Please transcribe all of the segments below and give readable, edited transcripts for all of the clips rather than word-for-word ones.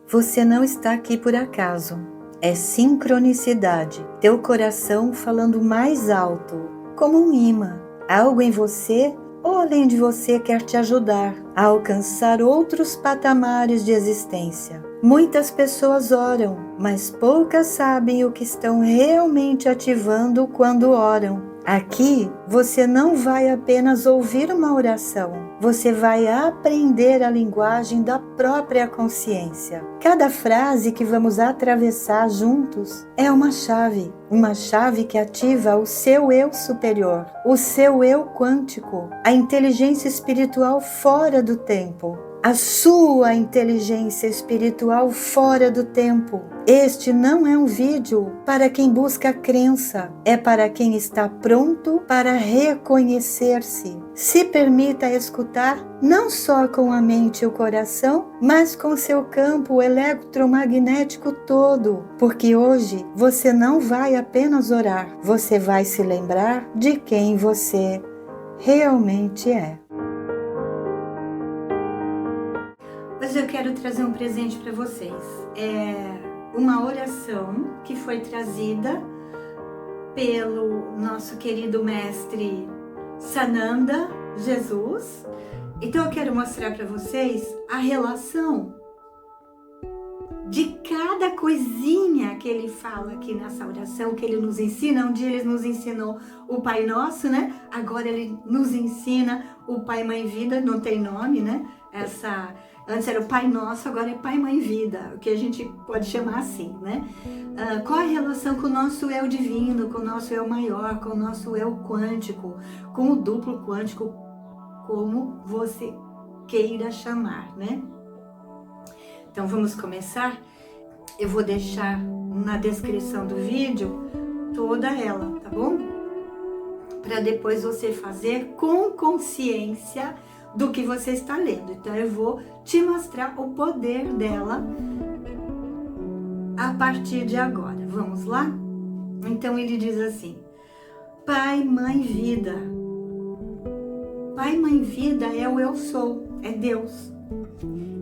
Você não está aqui por acaso. É sincronicidade. Teu coração falando mais alto, como um imã. Algo em você ou além de você quer te ajudar a alcançar outros patamares de existência. Muitas pessoas oram, mas poucas sabem o que estão realmente ativando quando oram. Aqui, você não vai apenas ouvir uma oração, você vai aprender a linguagem da própria consciência. Cada frase que vamos atravessar juntos é uma chave que ativa o seu eu superior, o seu eu quântico, a inteligência espiritual fora do tempo. A sua inteligência espiritual fora do tempo. Este não é um vídeo para quem busca crença, é para quem está pronto para reconhecer-se. Se permita escutar não só com a mente e o coração, mas com seu campo eletromagnético todo, porque hoje você não vai apenas orar, você vai se lembrar de quem você realmente é. Hoje eu quero trazer um presente para vocês. É uma oração que foi trazida pelo nosso querido mestre Sananda Jesus. Então eu quero mostrar para vocês a relação de cada coisinha que ele fala aqui nessa oração, que ele nos ensina. Um dia ele nos ensinou o Pai Nosso, né? Agora ele nos ensina o Pai Mãe Vida, não tem nome, né? Antes era o Pai Nosso, agora é Pai Mãe Vida, o que a gente pode chamar assim, né? Qual a relação com o nosso eu divino, com o nosso eu maior, com o nosso eu quântico, com o duplo quântico, como você queira chamar, né? Então vamos começar. Eu vou deixar na descrição do vídeo toda ela, tá bom? Para depois você fazer com consciência do que você está lendo. Então eu vou te mostrar o poder dela a partir de agora. Vamos lá? Então ele diz assim: Pai, Mãe, Vida. Pai, Mãe, Vida é o eu sou, é Deus.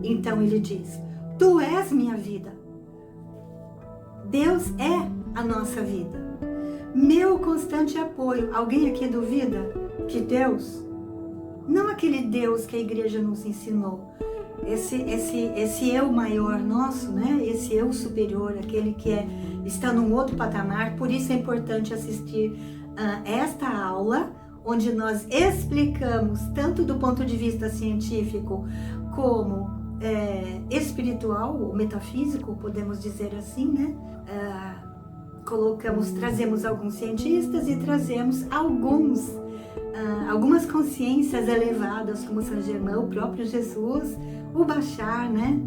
Então ele diz: Tu és minha vida. Deus é a nossa vida. Meu constante apoio. Alguém aqui duvida que Deus, não aquele Deus que a igreja nos ensinou, esse eu maior nosso, né? Esse eu superior, aquele que está num outro patamar. Por isso é importante assistir esta aula, onde nós explicamos, tanto do ponto de vista científico, como espiritual ou metafísico, podemos dizer assim, né? Trazemos alguns cientistas e trazemos algumas consciências elevadas, como Saint Germain, o próprio Jesus, o Bashar, né?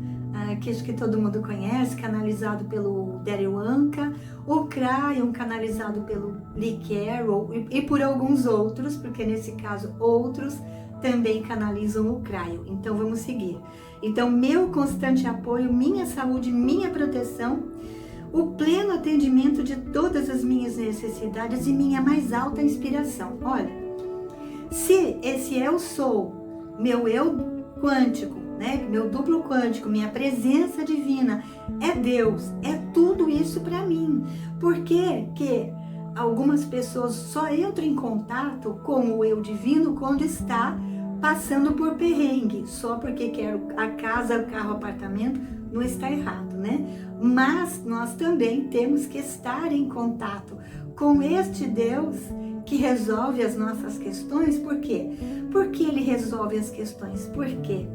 Que acho que todo mundo conhece, canalizado pelo Daryl Anka, o Cryon, canalizado pelo Lee Carroll, e por alguns outros, porque nesse caso outros também canalizam o Cryon. Então vamos seguir. Então, meu constante apoio, minha saúde, minha proteção, o pleno atendimento de todas as minhas necessidades e minha mais alta inspiração. Olha, se esse eu sou, meu eu quântico, né, meu duplo quântico, minha presença divina, é Deus, é tudo isso para mim. Por que que algumas pessoas só entram em contato com o eu divino quando está passando por perrengue, só porque quer a casa, o carro, o apartamento? Não está errado, né? Mas nós também temos que estar em contato com este Deus que resolve as nossas questões. Por quê? Porque ele resolve as questões. Por quê?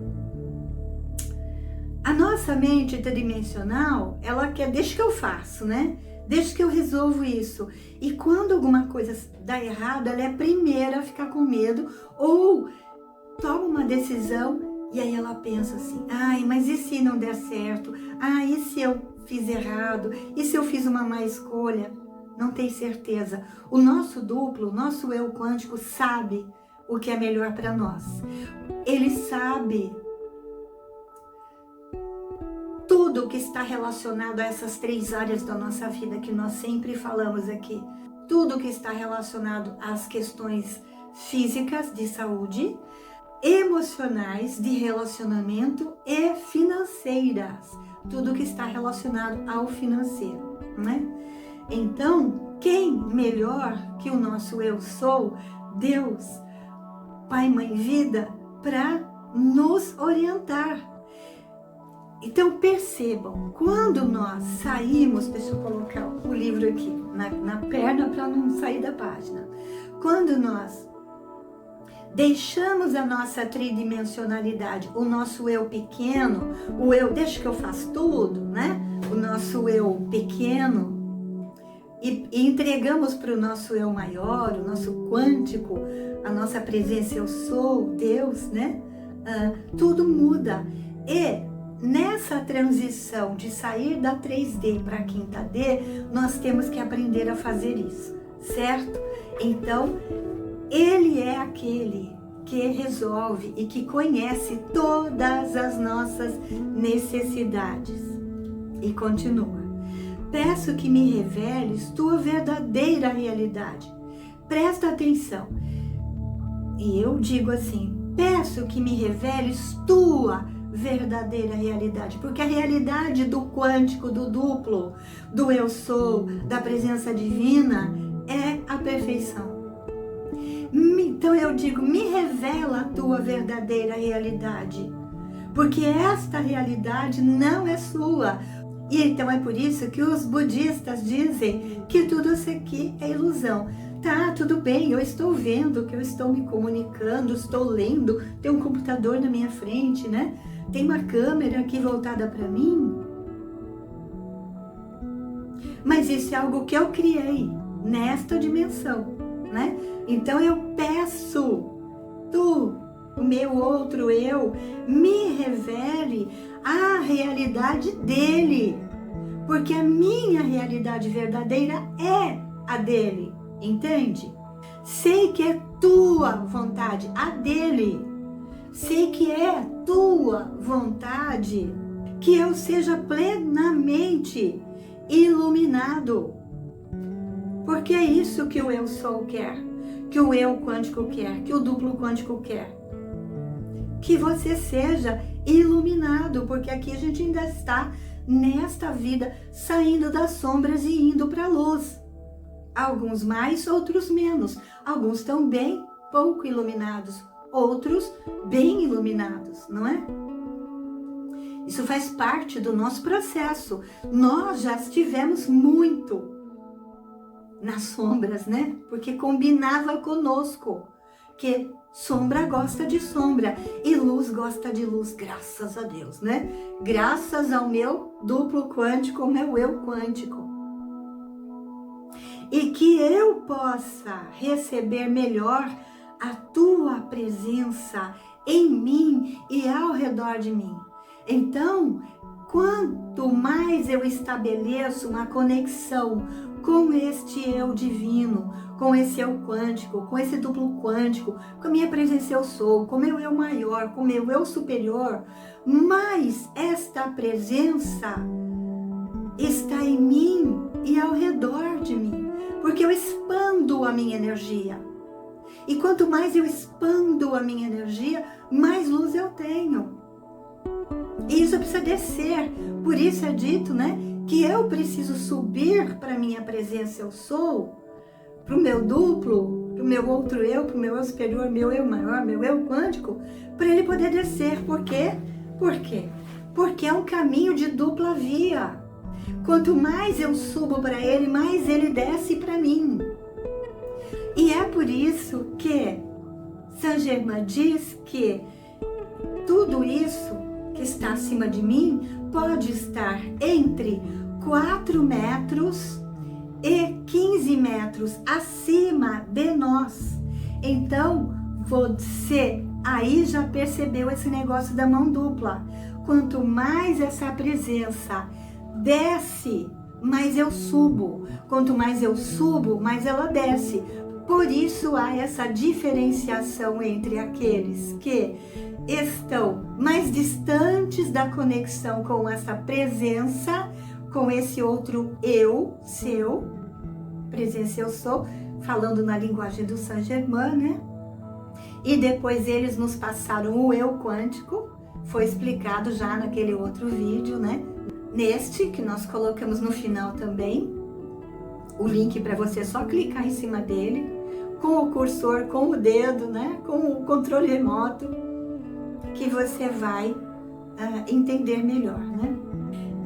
A nossa mente tridimensional, ela quer, deixa que eu faço, né? Deixa que eu resolvo isso. E quando alguma coisa dá errado, ela é a primeira a ficar com medo ou toma uma decisão e aí ela pensa assim: ai, mas e se não der certo? Ah, e se eu fiz errado? E se eu fiz uma má escolha? Não tem certeza. O nosso duplo, o nosso eu quântico sabe o que é melhor para nós. Ele sabe tudo que está relacionado a essas 3 áreas da nossa vida que nós sempre falamos aqui. Tudo que está relacionado às questões físicas, de saúde, emocionais, de relacionamento e financeiras. tudo que está relacionado ao financeiro, né? Então, quem melhor que o nosso eu sou, Deus, Pai, Mãe, Vida, para nos orientar? Então percebam, quando nós saímos, deixa eu colocar o livro aqui na perna para não sair da página. Quando nós deixamos a nossa tridimensionalidade, o nosso eu pequeno, o eu, deixa que eu faço tudo, né? O nosso eu pequeno, e entregamos para o nosso eu maior, o nosso quântico, a nossa presença eu sou, Deus, né? Tudo muda. E nessa transição de sair da 3D para a 5D, nós temos que aprender a fazer isso, certo? Então, Ele é aquele que resolve e que conhece todas as nossas necessidades. E continua. Peço que me reveles tua verdadeira realidade. Presta atenção. E eu digo assim, peço que me reveles tua verdadeira realidade, porque a realidade do quântico, do duplo, do eu sou, da presença divina é a perfeição. Então eu digo, me revela a tua verdadeira realidade, porque esta realidade não é sua. E então é por isso que os budistas dizem que tudo isso aqui é ilusão. Tá, tudo bem, eu estou vendo que eu estou me comunicando, estou lendo, tem um computador na minha frente, né? Tem uma câmera aqui voltada para mim. Mas isso é algo que eu criei nesta dimensão, né? Então eu peço, tu, o meu outro eu, me revele a realidade dele. Porque a minha realidade verdadeira é a dele, entende? Sei que é tua vontade, a dele. Sei que é tua vontade que eu seja plenamente iluminado. Porque é isso que o eu sou quer, que o eu quântico quer, que o duplo quântico quer. Que você seja iluminado, porque aqui a gente ainda está nesta vida saindo das sombras e indo para a luz. Alguns mais, outros menos. Alguns estão bem pouco iluminados, outros bem iluminados, não é? Isso faz parte do nosso processo. Nós já estivemos muito nas sombras, né? Porque combinava conosco que sombra gosta de sombra e luz gosta de luz, graças a Deus, né? Graças ao meu duplo quântico, ao meu eu quântico. E que eu possa receber melhor a tua presença em mim e ao redor de mim. Então, quanto mais eu estabeleço uma conexão com este eu divino, com esse eu quântico, com esse duplo quântico, com a minha presença eu sou, com o meu eu maior, com o meu eu superior, mais esta presença está em mim e ao redor de mim, porque eu expando a minha energia. E quanto mais eu expando a minha energia, mais luz eu tenho. E isso precisa descer. Por isso é dito, né, que eu preciso subir para a minha presença eu sou, para o meu duplo, para o meu outro eu, para o meu eu superior, meu eu maior, meu eu quântico, para ele poder descer. Por quê? Por quê? Porque é um caminho de dupla via. Quanto mais eu subo para ele, mais ele desce para mim. E é por isso que Saint Germain diz que tudo isso que está acima de mim pode estar entre 4 metros e 15 metros acima de nós. Então, você aí já percebeu esse negócio da mão dupla. Quanto mais essa presença desce, mais eu subo. Quanto mais eu subo, mais ela desce. Por isso há essa diferenciação entre aqueles que estão mais distantes da conexão com essa presença, com esse outro eu, seu, presença eu sou, falando na linguagem do Saint Germain, né? E depois eles nos passaram o eu quântico, foi explicado já naquele outro vídeo, né? neste que nós colocamos no final também, o link para você só clicar em cima dele, com o cursor, com o dedo, né? Com o controle remoto, que você vai entender melhor, né?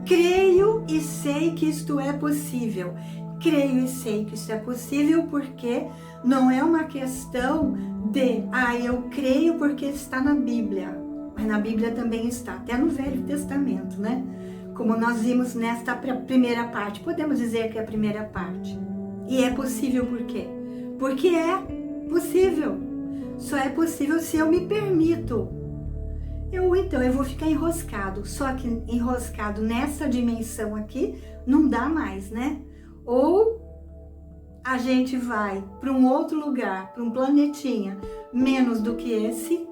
Creio e sei que isto é possível. Creio e sei que isso é possível porque não é uma questão de, eu creio porque está na Bíblia. Mas na Bíblia também está, até no Velho Testamento, né? Como nós vimos nesta primeira parte, podemos dizer que é a primeira parte. E é possível por quê? Porque é possível. Só é possível se eu me permito. Então eu vou ficar enroscado. Só que enroscado nessa dimensão aqui não dá mais, né? Ou a gente vai para um outro lugar, para um planetinha menos do que esse,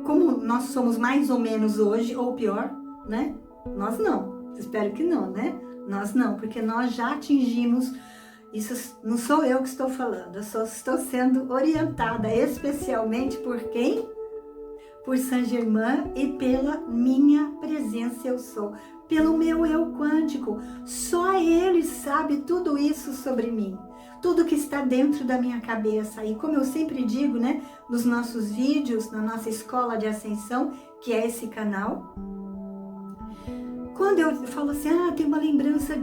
como nós somos mais ou menos hoje, ou pior, né? Nós não. Espero que não, né? Nós não, porque nós já atingimos. Isso não sou eu que estou falando, eu só estou sendo orientada especialmente por quem? Por Saint Germain e pela minha presença eu sou, pelo meu eu quântico. Só ele sabe tudo isso sobre mim, tudo que está dentro da minha cabeça. E como eu sempre digo, né, nos nossos vídeos, na nossa escola de ascensão, que é esse canal, quando eu falo assim, tem uma lembrança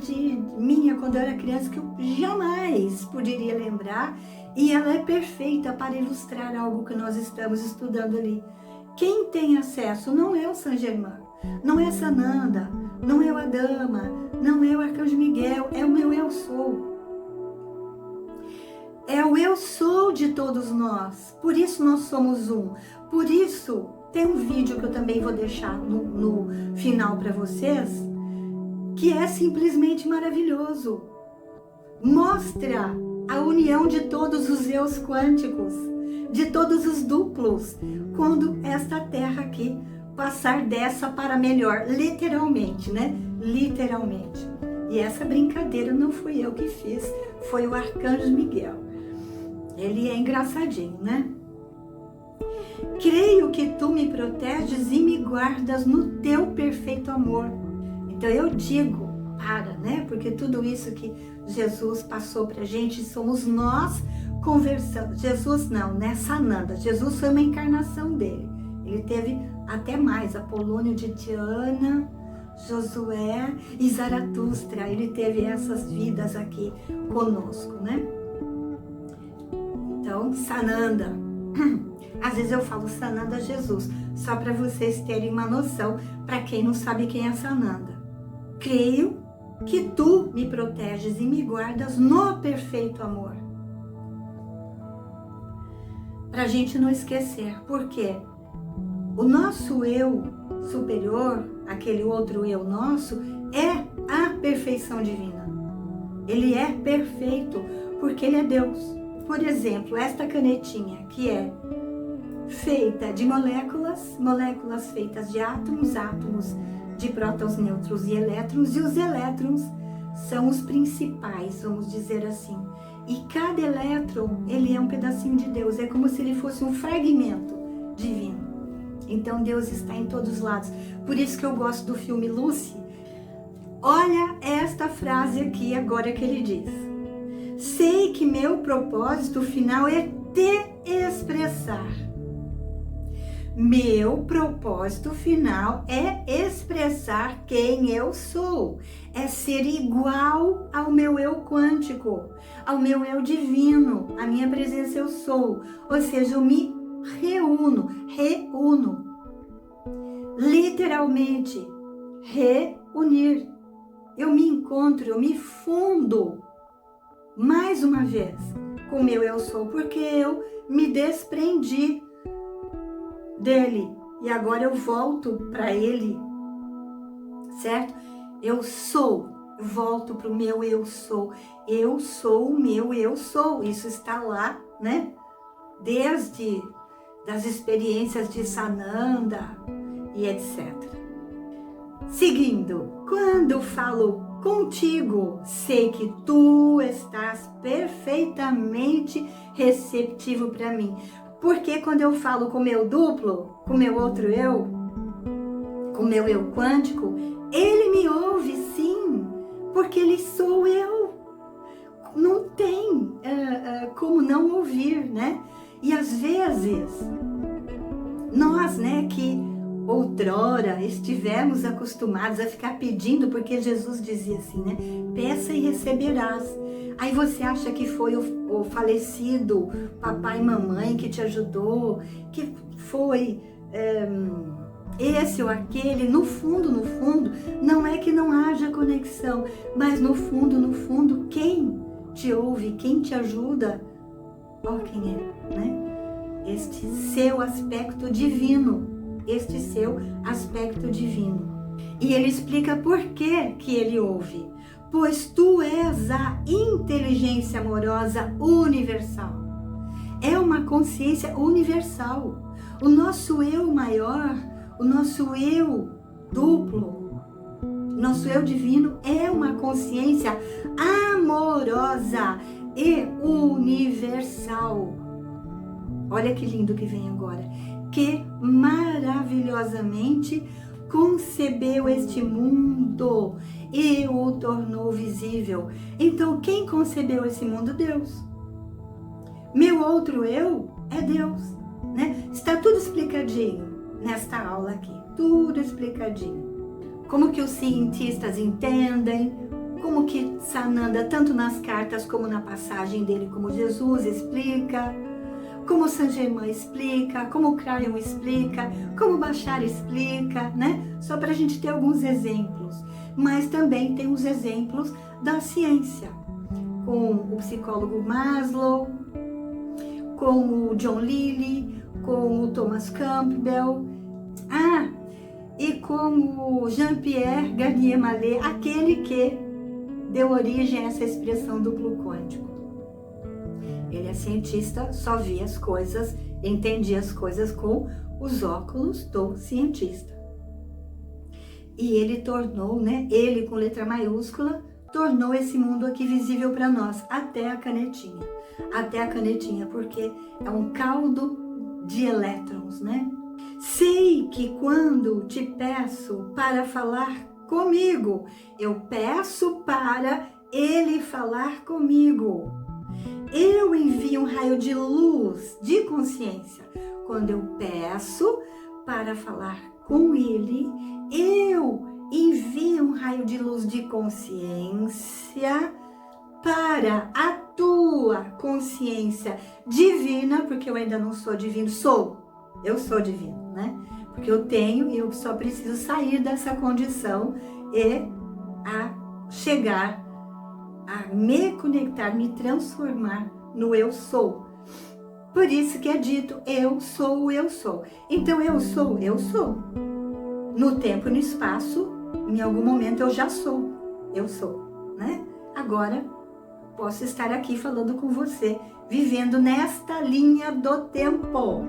minha quando eu era criança que eu jamais poderia lembrar, e ela é perfeita para ilustrar algo que nós estamos estudando ali. Quem tem acesso não é o Saint Germain, não é Sananda, não é o Adama, não é o Arcanjo Miguel, é o meu eu sou. É o eu sou de todos nós, por isso nós somos um. Por isso, tem um vídeo que eu também vou deixar no final para vocês, que é simplesmente maravilhoso. Mostra a união de todos os eus quânticos, de todos os duplos, quando esta Terra aqui passar dessa para melhor, literalmente, né? Literalmente. E essa brincadeira não fui eu que fiz, foi o Arcanjo Miguel. Ele é engraçadinho, né? Creio que tu me proteges e me guardas no teu perfeito amor. Então eu digo, né? Porque tudo isso que Jesus passou pra gente, somos nós conversando. Jesus não, né? Sananda. Jesus foi uma encarnação dele. Ele teve até mais, Apolônio de Tiana, Josué e Zaratustra. Ele teve essas vidas aqui conosco, né? Então, Sananda. Às vezes eu falo Sananda Jesus, só para vocês terem uma noção, para quem não sabe quem é Sananda. Creio que tu me proteges e me guardas no perfeito amor. Para a gente não esquecer, porque o nosso eu superior, aquele outro eu nosso, é a perfeição divina. Ele é perfeito, porque ele é Deus. Por exemplo, esta canetinha que é feita de moléculas feitas de átomos de prótons, nêutrons e elétrons, e os elétrons são os principais, vamos dizer assim. E cada elétron, ele é um pedacinho de Deus, é como se ele fosse um fragmento divino. Então Deus está em todos os lados. Por isso que eu gosto do filme Lucy. Olha esta frase aqui agora que ele diz: sei que meu propósito final é te expressar. Meu propósito final é expressar quem eu sou, é ser igual ao meu eu quântico, ao meu eu divino, a minha presença eu sou, ou seja, eu me reúno, literalmente, reunir, eu me encontro, eu me fundo, mais uma vez, com o meu eu sou, porque eu me desprendi dele e agora eu volto para ele, certo? Eu sou, volto para o meu eu sou o meu eu sou, isso está lá, né? Desde das experiências de Sananda e etc. Seguindo, quando falo contigo, sei que tu estás perfeitamente receptivo para mim. Porque quando eu falo com o meu duplo, com o meu outro eu, com o meu eu quântico, ele me ouve sim, porque ele sou eu. Não tem como não ouvir, né? E às vezes, nós, né, que outrora estivemos acostumados a ficar pedindo, porque Jesus dizia assim, né? Peça e receberás. Aí você acha que foi o falecido papai e mamãe que te ajudou, que foi esse ou aquele. No fundo, não é que não haja conexão, mas no fundo, quem te ouve, quem te ajuda, ó quem é, né? Este seu aspecto divino, este seu aspecto divino. E ele explica por que ele ouve. Pois tu és a inteligência amorosa universal. É uma consciência universal. O nosso eu maior, o nosso eu duplo, nosso eu divino é uma consciência amorosa e universal. Olha que lindo que vem agora. Que maravilhosamente concebeu este mundo e o tornou visível. Então, quem concebeu esse mundo? Deus. Meu outro eu é Deus, né? Está tudo explicadinho nesta aula aqui, tudo explicadinho. Como que os cientistas entendem, como que Sananda, tanto nas cartas como na passagem dele, como Jesus explica, como Saint Germain explica, como o Crayon explica, como Bashar explica, né? Só para a gente ter alguns exemplos. Mas também tem os exemplos da ciência, com o psicólogo Maslow, com o John Lilly, com o Thomas Campbell, e com o Jean-Pierre Garnier Mallet, aquele que deu origem a essa expressão duplo quântico. Ele é cientista, só via as coisas, entendia as coisas com os óculos do cientista. E ele tornou, né, ele com letra maiúscula, tornou esse mundo aqui visível para nós, até a canetinha, porque é um caldo de elétrons, né? Sei que quando te peço para falar comigo, eu peço para ele falar comigo. Eu envio um raio de luz, de consciência. Quando eu peço para falar com ele, eu envio um raio de luz de consciência para a tua consciência divina, porque eu ainda não sou divino, eu sou divino, né? Porque eu tenho e eu só preciso sair dessa condição e a chegar a me conectar, me transformar no eu sou. Por isso que é dito, eu sou o eu sou. Então eu sou. No tempo e no espaço, em algum momento eu já sou, eu sou, né? Agora posso estar aqui falando com você, vivendo nesta linha do tempo,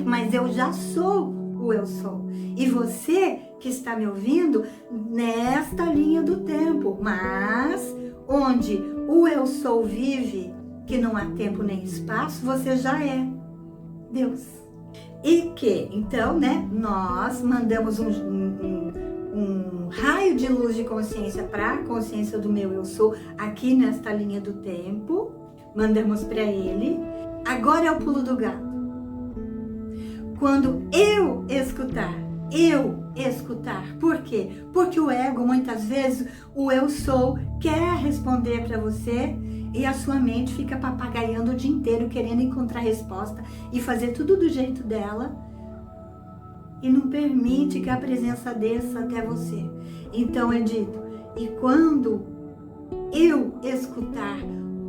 mas eu já sou o eu sou. E você que está me ouvindo, nesta linha do tempo, mas onde o eu sou vive, que não há tempo nem espaço, você já é Deus. E que, então, né, nós mandamos um raio de luz de consciência para a consciência do meu eu sou, aqui nesta linha do tempo, mandamos para ele. Agora é o pulo do gato. Quando eu escutar, por quê? Porque o ego, muitas vezes, o eu sou, quer responder para você e a sua mente fica papagaiando o dia inteiro, querendo encontrar resposta e fazer tudo do jeito dela e não permite que a presença desça até você. Então é dito, e quando eu escutar,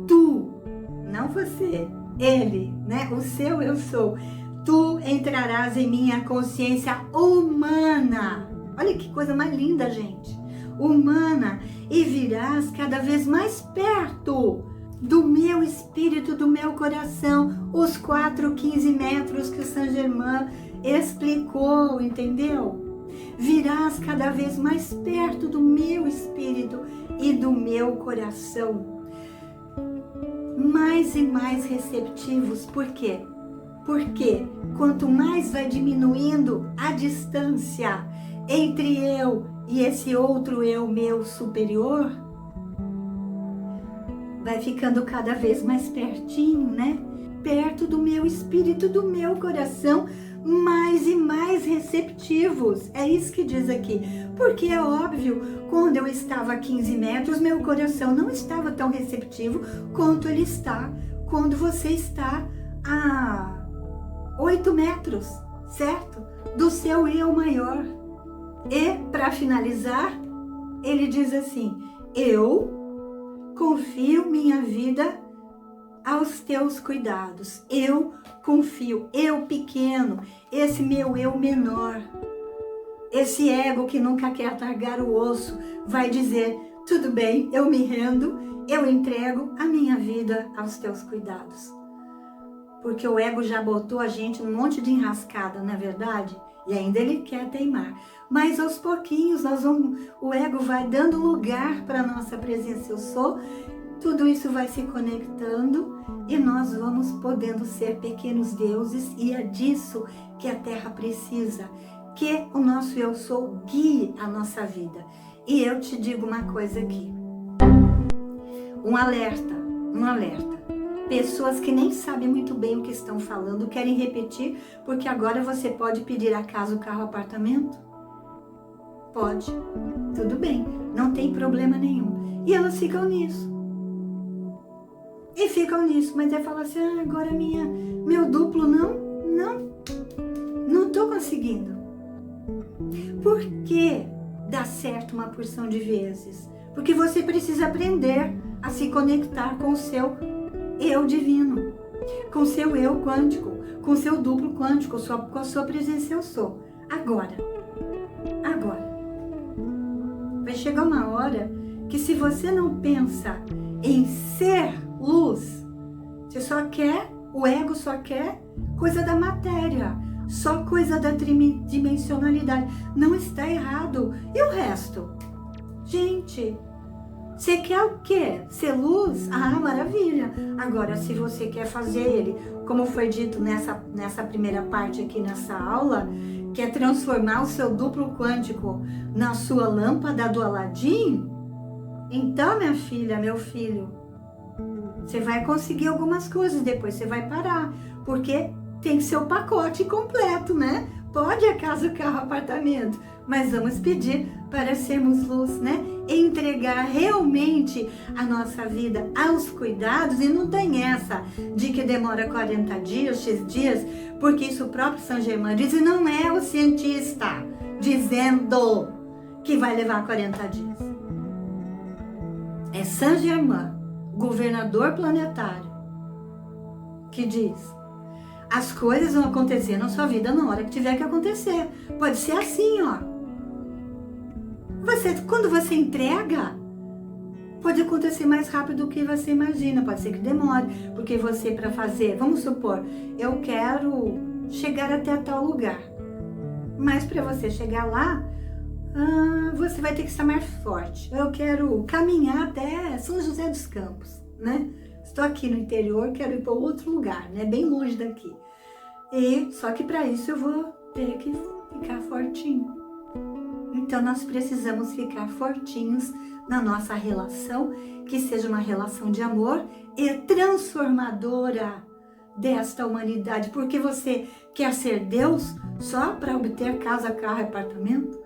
tu, não você, ele, né? O seu eu sou, tu entrarás em minha consciência humana. Olha que coisa mais linda, gente. Humana, e virás cada vez mais perto do meu espírito, do meu coração, os 15 metros que o Saint Germain explicou, entendeu? Virás cada vez mais perto do meu espírito e do meu coração. Mais e mais receptivos, por quê? Porque quanto mais vai diminuindo a distância entre eu e esse outro eu meu superior, vai ficando cada vez mais pertinho, né? Perto do meu espírito, do meu coração, mais e mais receptivos. É isso que diz aqui. Porque é óbvio, quando eu estava a 15 metros, meu coração não estava tão receptivo quanto ele está quando você está a 8 metros, certo? Do seu eu maior. E, para finalizar, ele diz assim: eu confio minha vida aos teus cuidados. Eu confio, eu pequeno, esse meu eu menor, esse ego que nunca quer largar o osso, vai dizer: tudo bem, eu me rendo, eu entrego a minha vida aos teus cuidados. Porque o ego já botou a gente num monte de enrascada, não é verdade? E ainda ele quer teimar. Mas aos pouquinhos o ego vai dando lugar para a nossa presença eu sou. Tudo isso vai se conectando e nós vamos podendo ser pequenos deuses, e é disso que a Terra precisa, que o nosso eu sou guie a nossa vida. E eu te digo uma coisa aqui, um alerta. Pessoas que nem sabem muito bem o que estão falando, querem repetir, porque agora você pode pedir a casa, o carro, o apartamento? Pode, tudo bem, não tem problema nenhum. E elas ficam nisso. Mas aí fala assim: agora meu duplo não tô conseguindo. Por que dá certo uma porção de vezes? Porque você precisa aprender a se conectar com o seu eu divino, com o seu eu quântico, com o seu duplo quântico, com a sua presença eu sou. Agora, vai chegar uma hora que, se você não pensa em ser luz, você só quer, o ego só quer coisa da matéria, só coisa da tridimensionalidade. Não está errado. E o resto? Gente, você quer o quê? Ser luz? Ah, maravilha! Agora, se você quer fazer ele, como foi dito nessa primeira parte aqui nessa aula, quer transformar o seu duplo quântico na sua lâmpada do Aladim, então, minha filha, meu filho, você vai conseguir algumas coisas, depois você vai parar, porque tem que ser o pacote completo, né? Pode a casa, o carro, o apartamento, mas vamos pedir para sermos luz, né? Entregar realmente a nossa vida aos cuidados, e não tem essa de que demora 40 dias, X dias, porque isso o próprio Saint Germain diz, e não é o cientista dizendo que vai levar 40 dias. É Saint Germain, governador planetário, que diz: as coisas vão acontecer na sua vida na hora que tiver que acontecer. Pode ser assim, ó. Quando você entrega, pode acontecer mais rápido do que você imagina. Pode ser que demore, porque você, para fazer, vamos supor, eu quero chegar até tal lugar. Mas para você chegar lá, você vai ter que estar mais forte. Eu quero caminhar até São José dos Campos, né? Estou aqui no interior, quero ir para outro lugar, né? Bem longe daqui. Só que para isso eu vou ter que ficar fortinho. Então nós precisamos ficar fortinhos na nossa relação, que seja uma relação de amor e transformadora desta humanidade. Porque você quer ser Deus só para obter casa, carro e apartamento?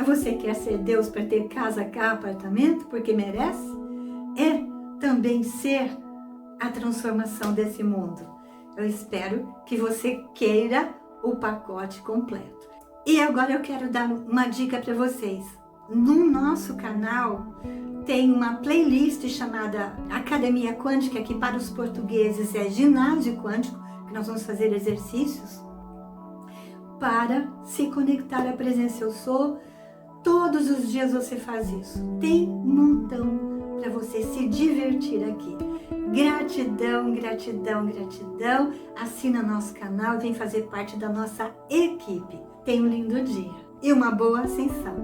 Você quer ser Deus para ter casa, carro, apartamento porque merece? É também ser a transformação desse mundo. Eu espero que você queira o pacote completo. E agora eu quero dar uma dica para vocês. No nosso canal tem uma playlist chamada Academia Quântica, que para os portugueses é Ginásio Quântico, que nós vamos fazer exercícios para se conectar à presença eu sou. Todos os dias você faz isso. Tem um montão para você se divertir aqui. Gratidão, gratidão, gratidão. Assina nosso canal e vem fazer parte da nossa equipe. Tenha um lindo dia e uma boa ascensão.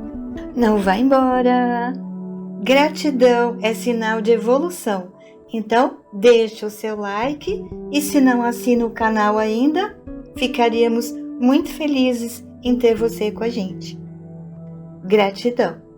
Não vá embora. Gratidão é sinal de evolução. Então, deixe o seu like e se não assina o canal ainda, ficaríamos muito felizes em ter você com a gente. Gratidão!